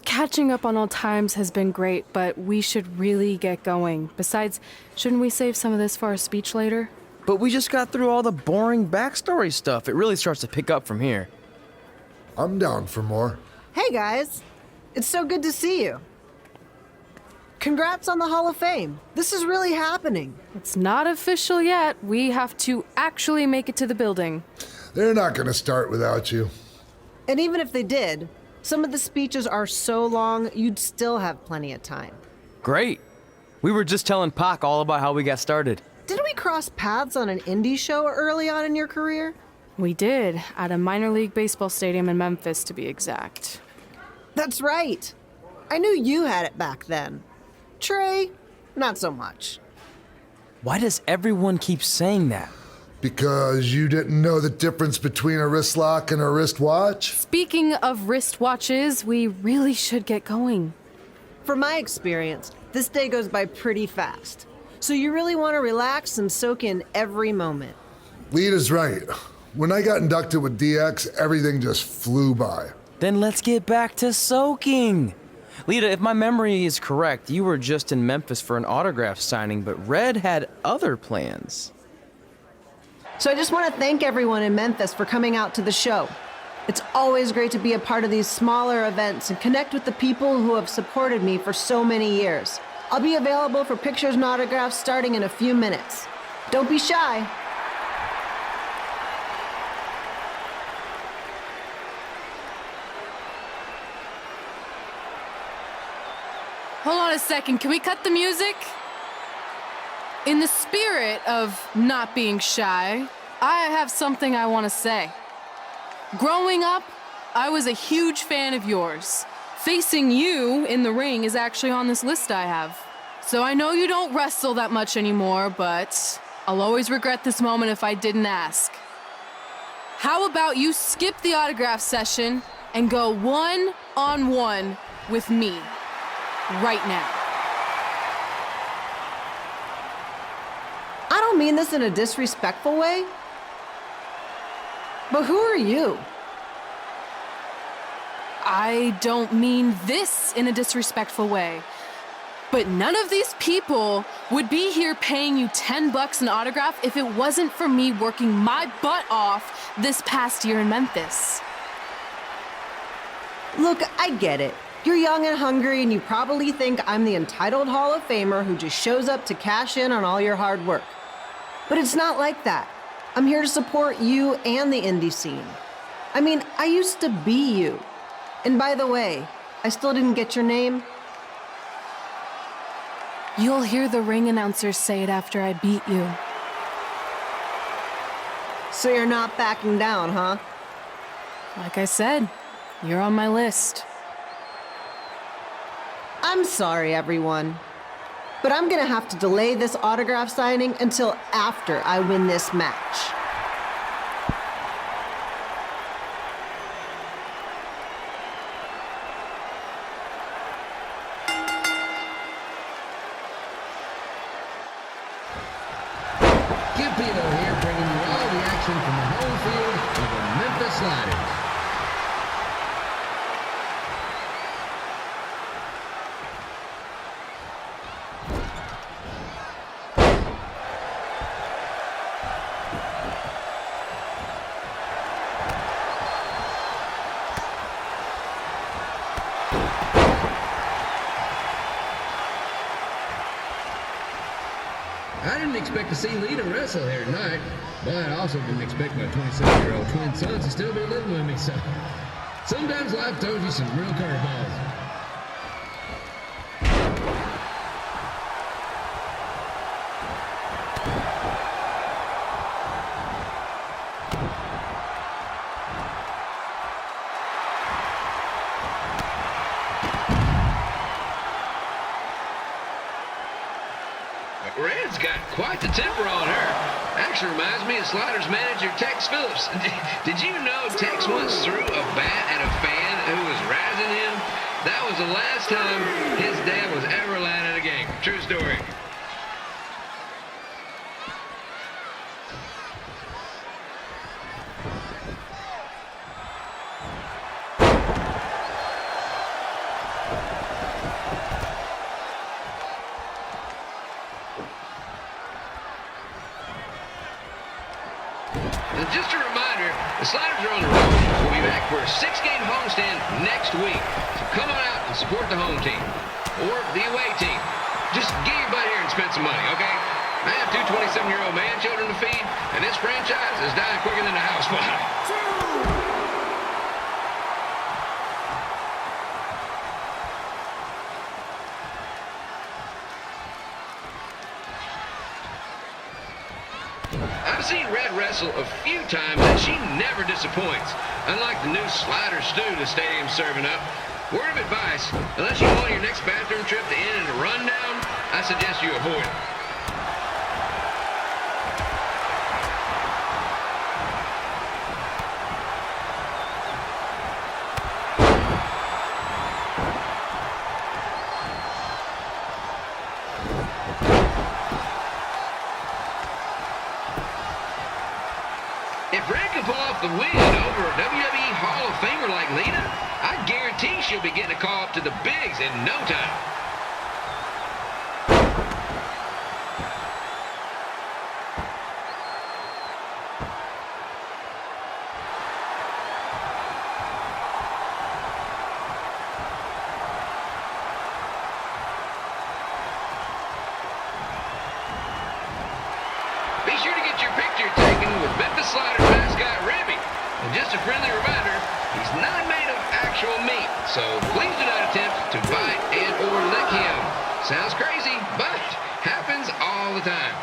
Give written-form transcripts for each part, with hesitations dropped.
Catching up on old times has been great, but we should really get going. Besides, shouldn't we save some of this for our speech later? But we just got through all the boring backstory stuff. It really starts to pick up from here. I'm down for more. Hey guys, it's so good to see you. Congrats on the Hall of Fame. This is really happening. It's not official yet. We have to actually make it to the building. They're not gonna start without you. And even if they did, some of the speeches are so long, you'd still have plenty of time. Great. We were just telling Pac all about how we got started. Didn't we cross paths on an indie show early on in your career? We did, at a minor league baseball stadium in Memphis, to be exact. That's right. I knew you had it back then. Trey, not so much. Why does everyone keep saying that? Because you didn't know the difference between a wrist lock and a wristwatch? Speaking of wristwatches, we really should get going. From my experience, this day goes by pretty fast. So you really want to relax and soak in every moment. Lita's right. When I got inducted with DX, everything just flew by. Then let's get back to soaking. Lita, if my memory is correct, you were just in Memphis for an autograph signing, but Red had other plans. So I just want to thank everyone in Memphis for coming out to the show. It's always great to be a part of these smaller events and connect with the people who have supported me for so many years. I'll be available for pictures and autographs starting in a few minutes. Don't be shy. Hold on a second, can we cut the music? In the spirit of not being shy, I have something I want to say. Growing up, I was a huge fan of yours. Facing you in the ring is actually on this list I have. So I know you don't wrestle that much anymore, but I'll always regret this moment if I didn't ask. How about you skip the autograph session and go one-on-one with me right now? I don't mean this in a disrespectful way, but who are you? I don't mean this in a disrespectful way, but none of these people would be here paying you $10 an autograph if it wasn't for me working my butt off this past year in Memphis. Look, I get it. You're young and hungry, and you probably think I'm the entitled Hall of Famer who just shows up to cash in on all your hard work. But it's not like that. I'm here to support you and the indie scene. I mean, I used to be you. And by the way, I still didn't get your name. You'll hear the ring announcer say it after I beat you. So you're not backing down, huh? Like I said, you're on my list. I'm sorry, everyone. But I'm gonna have to delay this autograph signing until after I win this match. Ep4 here, bringing you all the action from the home field of the Memphis Sliders. I didn't expect to see Lita wrestle here tonight, but I also didn't expect my 27-year-old twin sons to still be living with me, so sometimes life throws you some real curveballs. Red's got quite the temper on her. Actually reminds me of Sliders manager Tex Phillips. Did you know Tex once threw a bat at a fan who was razzing him? That was the last time his dad was ever allowed at a game. True story. The Sliders are on the road. We'll be back for a 6-game homestand next week. So come on out and support the home team or the away team. Just get your butt here and spend some money, okay? I have two 27-year-old man-children to feed, and this franchise is dying quicker than a house fire. I've seen Red wrestle a few times, and she never disappoints. Unlike the new slider stew the stadium's serving up. Word of advice, unless you want your next bathroom trip to end in a rundown, I suggest you avoid it. If Red can pull off the win over a WWE Hall of Famer like Lita, I guarantee she'll be getting a call up to the bigs in no time. Be sure to get your picture taken with Memphis Sliders mascot Ribby. And just a friendly reminder, he's not made of actual meat, so please do not attempt to bite and or lick him. Sounds crazy, but happens all the time.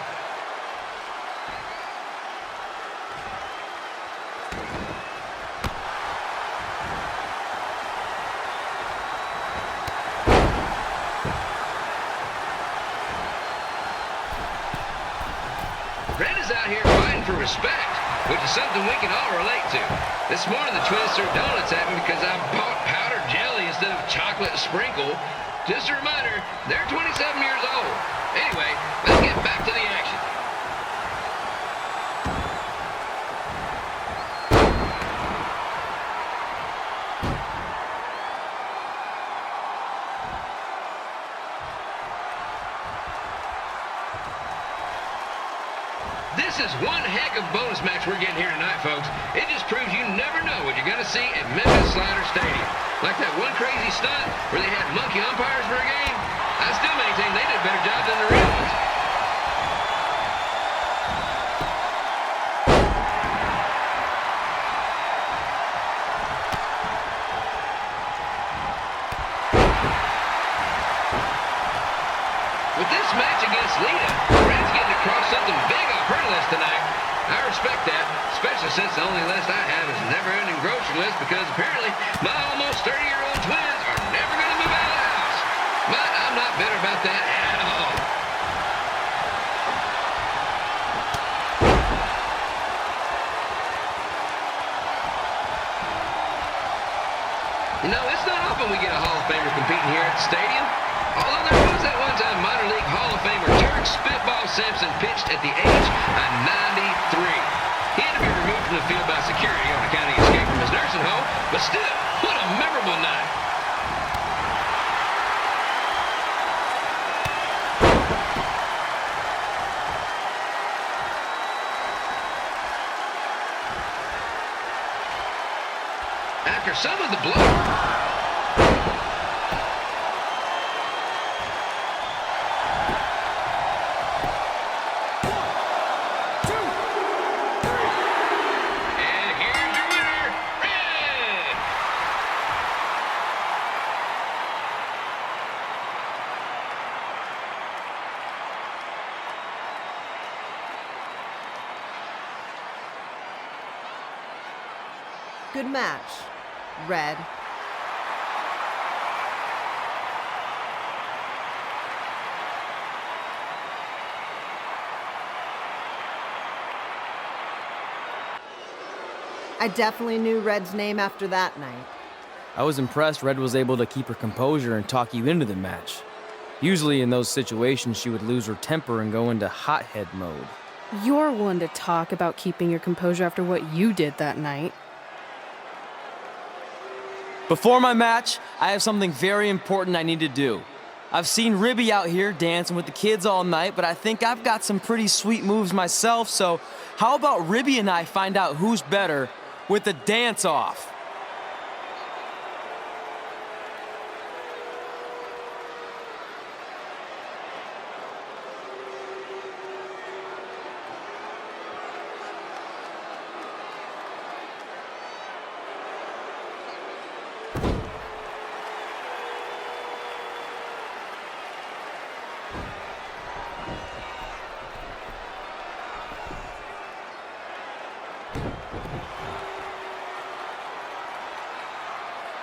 Red is out here fighting for respect, which is something we can all relate to. This morning, the twins threw donuts at me because I bought powdered jelly instead of chocolate sprinkle. Just a reminder, they're 27 years old. Anyway, let's get back to the action. This is one heck of a bonus match we're getting here tonight, folks. It just proves you never know what you're going to see at Memphis Slider Stadium. Like that one crazy stunt where they had monkey umpires for a game. I still maintain they did a better job than the real ones. With this match against Lita, Red's getting across something big off her list tonight. I respect that, especially since the only list I have is a never-ending grocery list because apparently my almost 30-year-old twins are never going to move out of the house. But I'm not bitter about that at all. You know, it's not often we get a Hall of Famer competing here at the stadium. Although there was that one-time minor league Hall of Famer Turk Spitball Simpson pitched at the age of 93. He had to be removed from the field by security on account of escape from his nursing home, but still, what a memorable night. After some of the blow... Good match, Red. I definitely knew Red's name after that night. I was impressed Red was able to keep her composure and talk you into the match. Usually in those situations, she would lose her temper and go into hothead mode. You're one to talk about keeping your composure after what you did that night. Before my match, I have something very important I need to do. I've seen Ribby out here dancing with the kids all night, but I think I've got some pretty sweet moves myself, so how about Ribby and I find out who's better with the dance-off.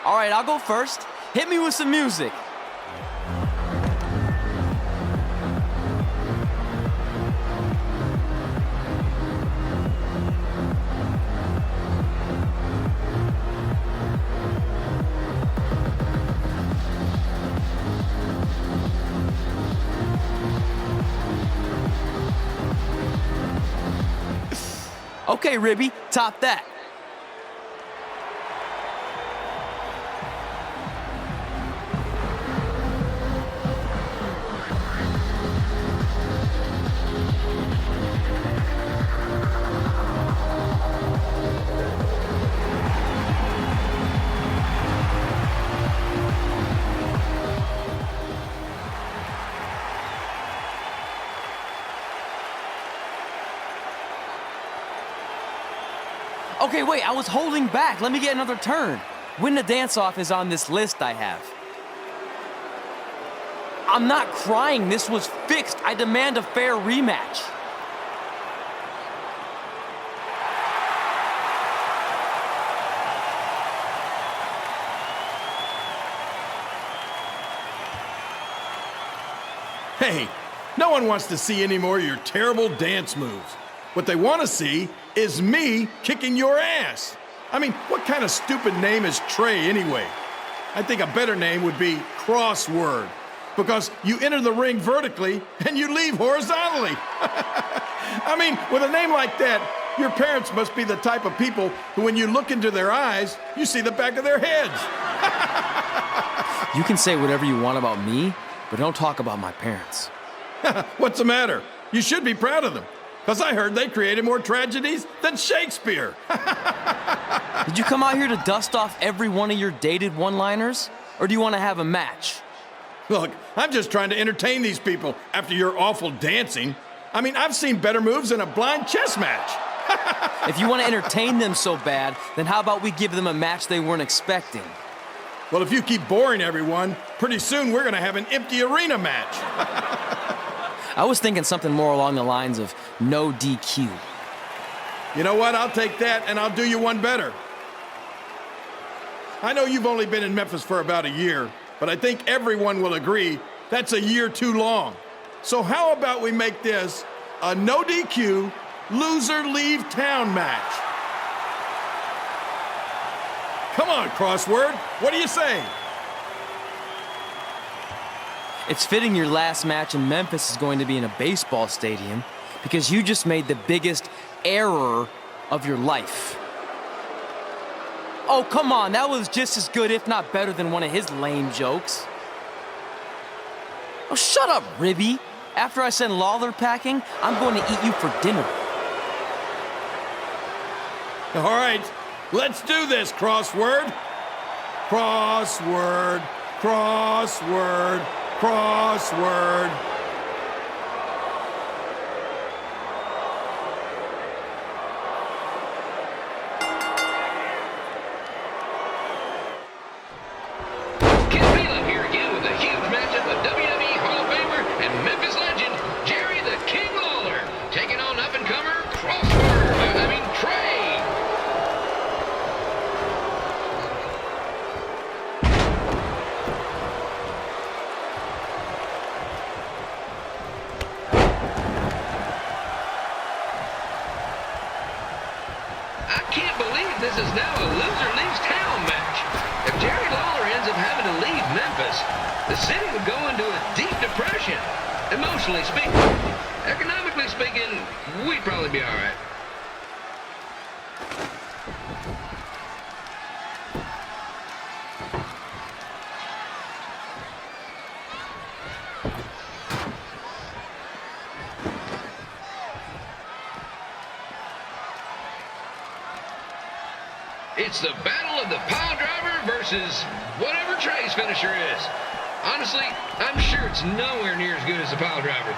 All right, I'll go first. Hit me with some music. Okay, Ribby, top that. Okay, wait, I was holding back. Let me get another turn. Win the dance-off is on this list I have. I'm not crying. This was fixed. I demand a fair rematch. Hey, no one wants to see any more of your terrible dance moves. What they want to see is me kicking your ass. I mean, what kind of stupid name is Trey anyway? I think a better name would be Crossword, because you enter the ring vertically and you leave horizontally. I mean, with a name like that, your parents must be the type of people who, when you look into their eyes, you see the back of their heads. You can say whatever you want about me, but don't talk about my parents. What's the matter? You should be proud of them, because I heard they created more tragedies than Shakespeare. Did you come out here to dust off every one of your dated one-liners? Or do you want to have a match? Look, I'm just trying to entertain these people after your awful dancing. I mean, I've seen better moves in a blind chess match. If you want to entertain them so bad, then how about we give them a match they weren't expecting? Well, if you keep boring everyone, pretty soon we're going to have an empty arena match. I was thinking something more along the lines of no DQ. You know what? I'll take that, and I'll do you one better. I know you've only been in Memphis for about a year, but I think everyone will agree that's a year too long. So how about we make this a no DQ, loser leave town match? Come on, Crossword. What do you say? It's fitting your last match in Memphis is going to be in a baseball stadium because you just made the biggest error of your life. Oh, come on, that was just as good, if not better, than one of his lame jokes. Oh, shut up, Ribby. After I send Lawler packing, I'm going to eat you for dinner. All right, let's do this, Crossword. Crossword, crossword, crossword. This is now a loser leaves town match. If Jerry Lawler ends up having to leave Memphis, the city would go into a deep depression. Emotionally speaking. Economically speaking, we'd probably be all right. It's the battle of the pile driver versus whatever Trey's finisher is. Honestly, I'm sure it's nowhere near as good as the pile driver.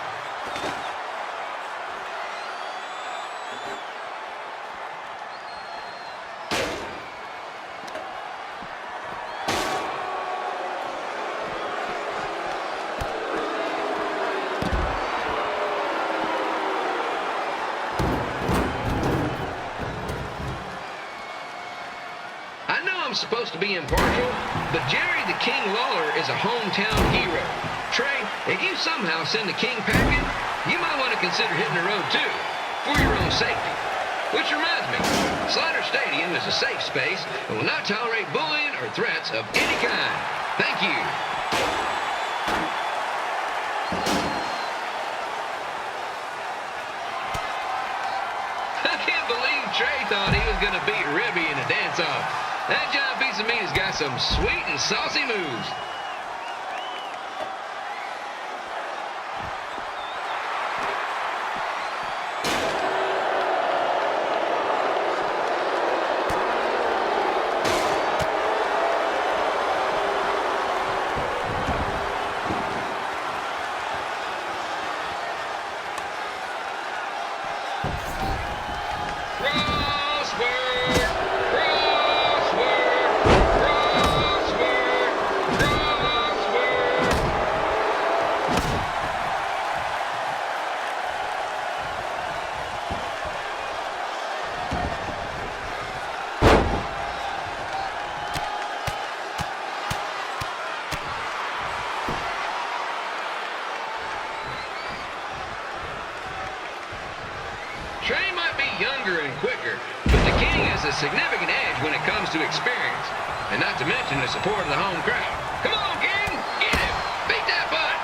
Supposed to be impartial, but Jerry the King Lawler is a hometown hero. Trey, if you somehow send the King packing, you might want to consider hitting the road too, for your own safety. Which reminds me, Slider Stadium is a safe space and will not tolerate bullying or threats of any kind. Thank you. I can't believe Trey thought he was going to beat Ribby in a dance-off. That giant piece of meat has got some sweet and saucy moves. Trey might be younger and quicker, but the King has a significant edge when it comes to experience, and not to mention the support of the home crowd. Come on, King! Get him! Beat that butt!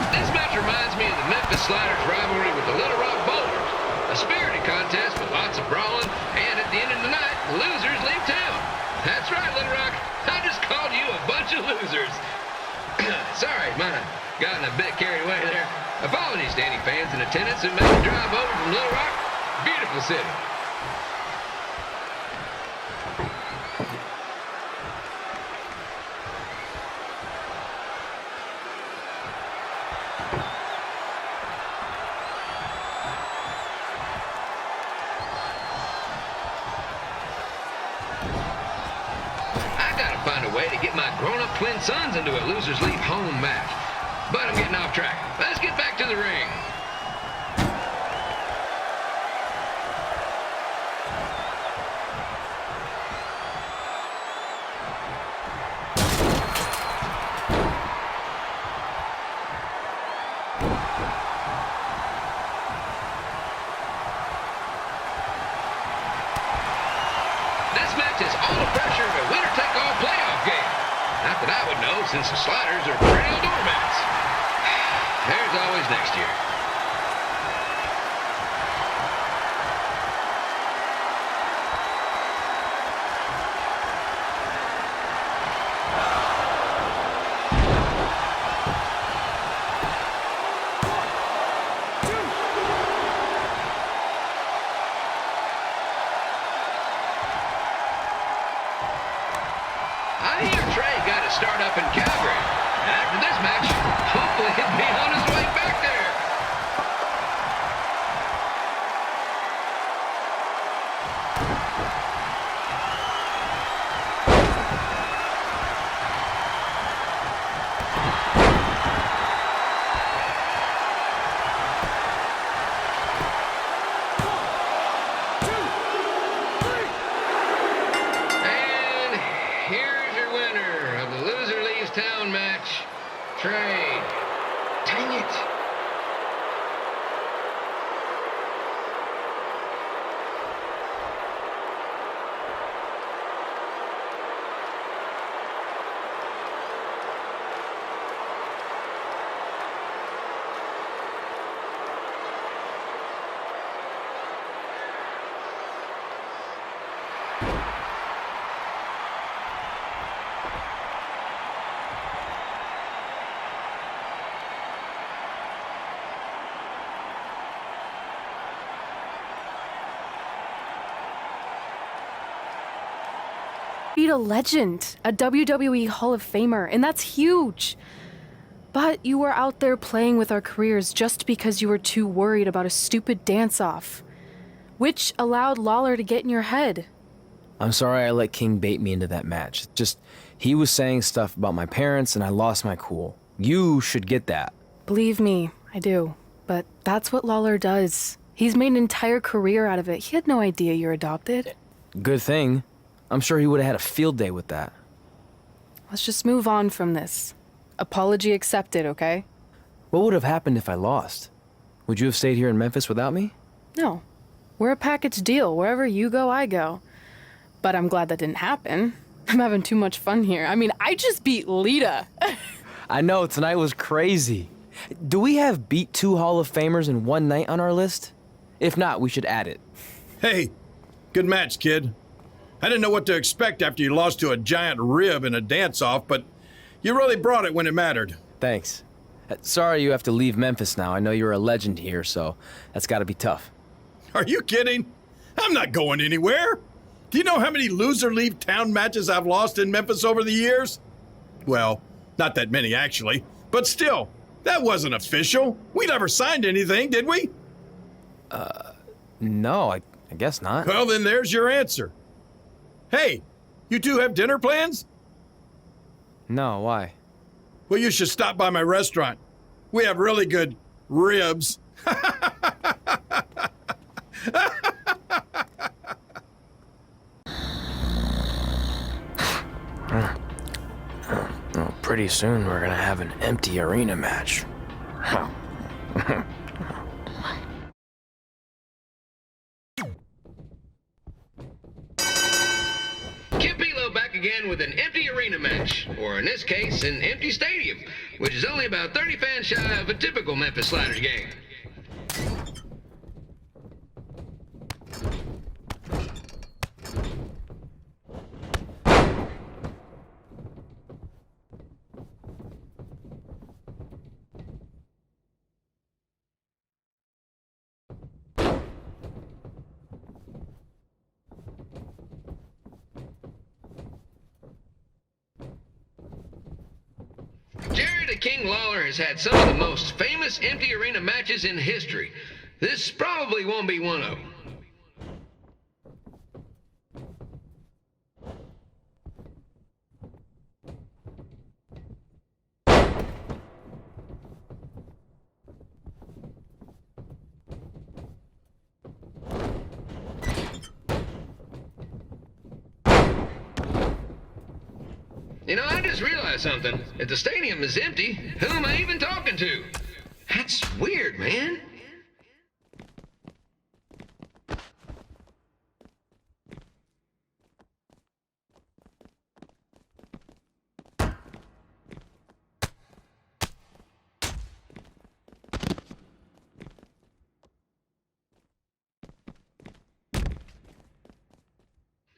This match reminds me of the Memphis Sliders rivalry with the Little Rock Bowlers. A spirited contest with lots of brawling, and at the end of the night, the losers leave town. That's right, Little Rock. I just called you a bunch of losers. Sorry, mine gotten a bit carried away there. Apologies to any fans in attendance who made the drive over from Little Rock. Beautiful city. Find a way to get my grown-up twin sons into a losers leave home match. But I'm getting off track. Let's get back to the ring. This match is all the pressure of a winner-take-all playoff game. Not that I would know, since the Sliders are perennial doormats. There's always next year. I hear Trey got to start up in Calgary. And after this match, hopefully he'll be on his way back there. Town match, Trey. Dang it. beat a legend, a WWE Hall of Famer, and that's huge. But you were out there playing with our careers just because you were too worried about a stupid dance-off, which allowed Lawler to get in your head. I'm sorry I let King bait me into that match. Just, he was saying stuff about my parents and I lost my cool. You should get that. Believe me, I do. But that's what Lawler does. He's made an entire career out of it. He had no idea you're adopted. Good thing. I'm sure he would have had a field day with that. Let's just move on from this. Apology accepted, okay? What would have happened if I lost? Would you have stayed here in Memphis without me? No. We're a package deal. Wherever you go, I go. But I'm glad that didn't happen. I'm having too much fun here. I mean, I just beat Lita. I know, tonight was crazy. Do we have beat 2 Hall of Famers in one night on our list? If not, we should add it. Hey, good match, kid. I didn't know what to expect after you lost to a giant rib in a dance-off, but you really brought it when it mattered. Thanks. Sorry you have to leave Memphis now. I know you're a legend here, so that's gotta be tough. Are you kidding? I'm not going anywhere. Do you know how many loser-leave-town matches I've lost in Memphis over the years? Well, not that many, actually. But still, that wasn't official. We never signed anything, did we? No, I guess not. Well, then there's your answer. Hey, you two have dinner plans? No, why? Well, you should stop by my restaurant. We have really good ribs. Well, pretty soon we're gonna have an empty arena match. Again with an empty arena match, or in this case, an empty stadium, which is only about 30 fans shy of a typical Memphis Sliders game. King Lawler has had some of the most famous empty arena matches in history. This probably won't be one of them. You know, I just realized something. If the stadium is empty, who am I even talking to? That's weird, man.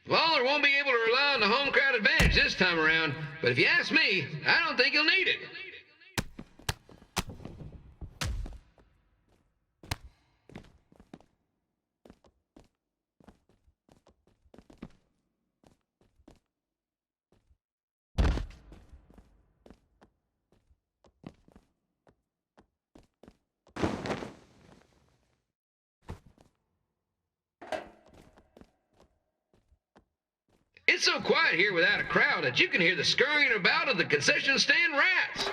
Lawler won't be able to rely on the home crowd advantage this time around, but if you ask me, I don't think he'll need it. It's so quiet here without a crowd that you can hear the scurrying about of the concession stand rats.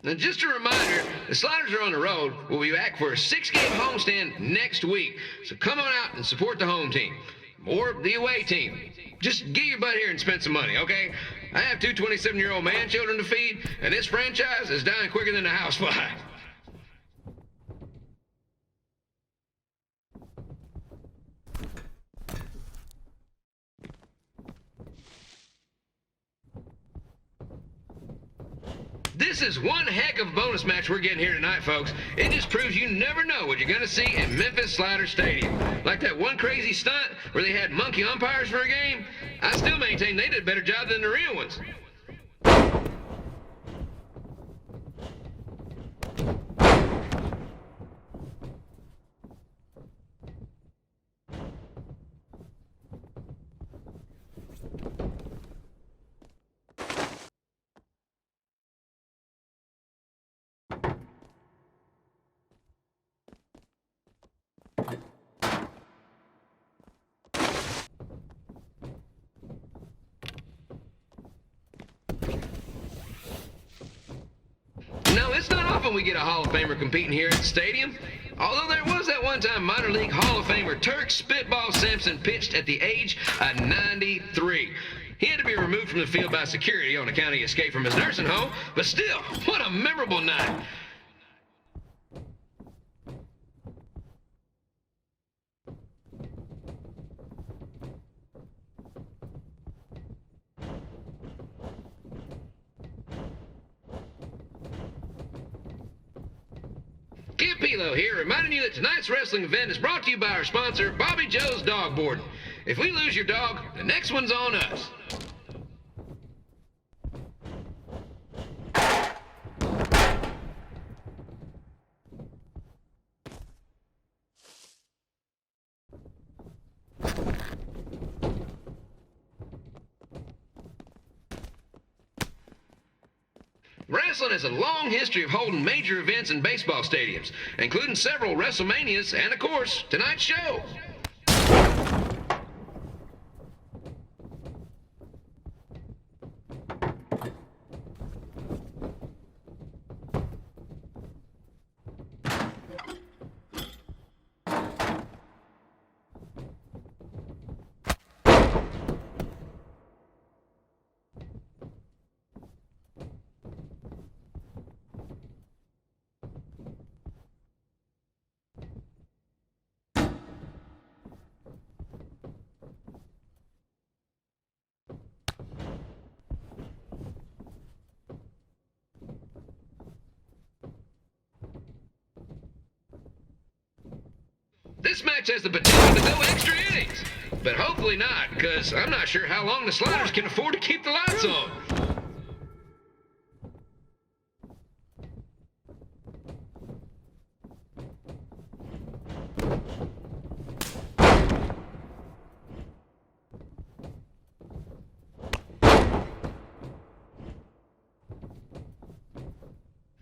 Now, just a reminder, the Sliders are on the road. We'll be back for a 6-game homestand next week. So come on out and support the home team. Or the away team. Just get your butt here and spend some money, okay? I have 2 27-year-old man children to feed, and this franchise is dying quicker than a housefly. This This is one heck of a bonus match we're getting here tonight, folks. It just proves you never know what you're going to see in Memphis Slider Stadium. Like that one crazy stunt where they had monkey umpires for a game. I still maintain they did a better job than the real ones. No, it's not often we get a Hall of Famer competing here at the stadium. Although there was that one time minor league Hall of Famer Turk Spitball Simpson pitched at the age of 93. He had to be removed from the field by security on account of escape from his nursing home, but still, what a memorable night. Pilo here, reminding you that tonight's wrestling event is brought to you by our sponsor, Bobby Joe's Dog Boarding. If we lose your dog, the next one's on us. Wrestling has a long history of holding major events in baseball stadiums, including several WrestleManias and, of course, tonight's show. This match has the potential to go extra innings, but hopefully not, because I'm not sure how long the Sliders can afford to keep the lights on.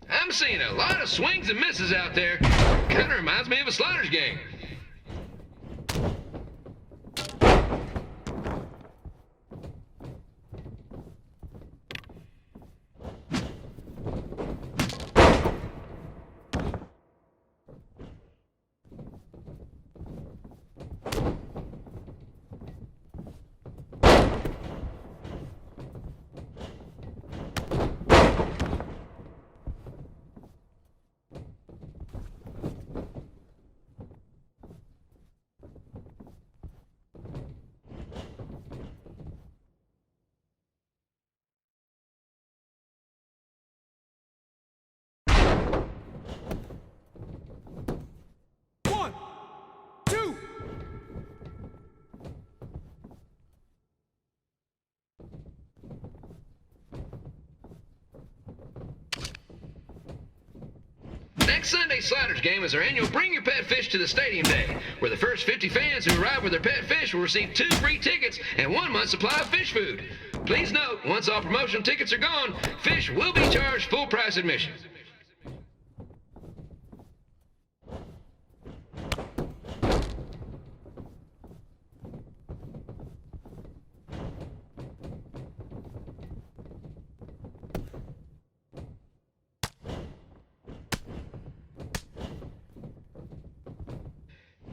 I'm seeing a lot of swings and misses out there. Kind of reminds me of a Sliders game. Next Sunday's Sliders game is our annual Bring Your Pet Fish to the Stadium Day, where the first 50 fans who arrive with their pet fish will receive 2 free tickets and 1 month's supply of fish food. Please note, once all promotional tickets are gone, fish will be charged full price admission.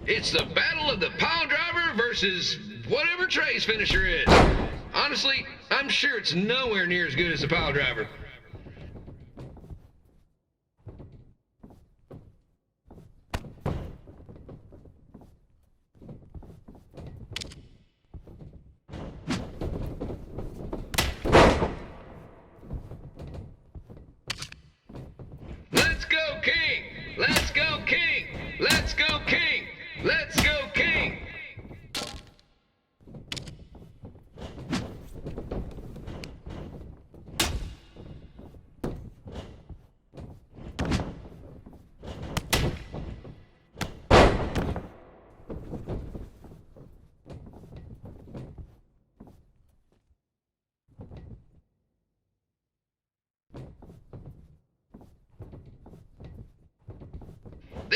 It's the battle of the pile driver versus whatever Trey's finisher is. Honestly, I'm sure it's nowhere near as good as the pile driver.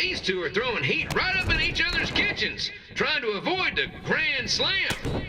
These two are throwing heat right up in each other's kitchens, trying to avoid the Grand Slam.